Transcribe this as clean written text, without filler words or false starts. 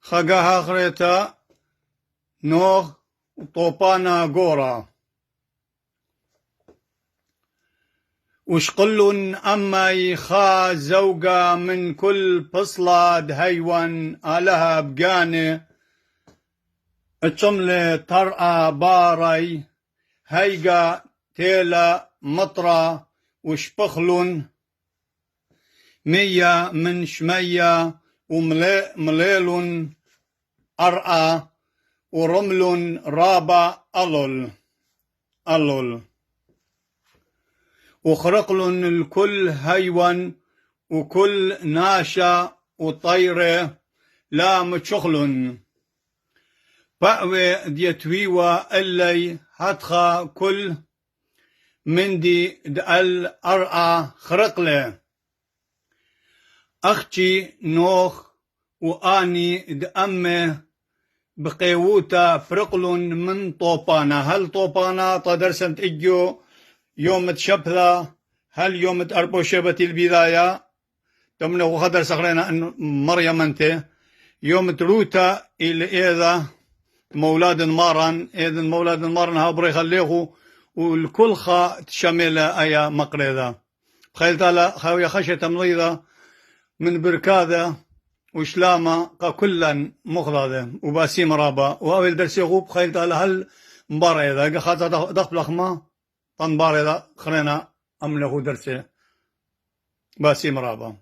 خقاها خريتا نوغ طوبانا قورا وشقل أما يخا زوجة من كل فصلاد هيوان آلها بقاني اتشملي طرقة باري هيقا تيلا مطرة وشبخلون مية من شمية ومليل أرأى ورمل رابع ألول وخرقل الكل هيوان وكل ناشا وطيرة لا متشخل فأوي ديتويوا اللي هتخا كل مندي دقل أرأى خرقله أختي نوخ وآني دأمه بقيوتا فرقل من طوبانا هل طوبانا تدرسنت إجو يوم تشبثا هل يوم تأربو شبة البداية تمنى وخدر سخرينا أن مريم أنت يوم تروتا إلى إذا مولاد مارن إذن مولاد مارن هابري خليخو والكل خا تشمل أيا مقريضة بخيل تالا خاوية خشية مضيضة من بركاذة وشلامة كلا مخضاذة وباسيم رابا وأول درسي غوب بخيل تالا هل مبارا إذا خاطر دخل أخما طنبار إذا خلينا أمله درسي باسيم رابا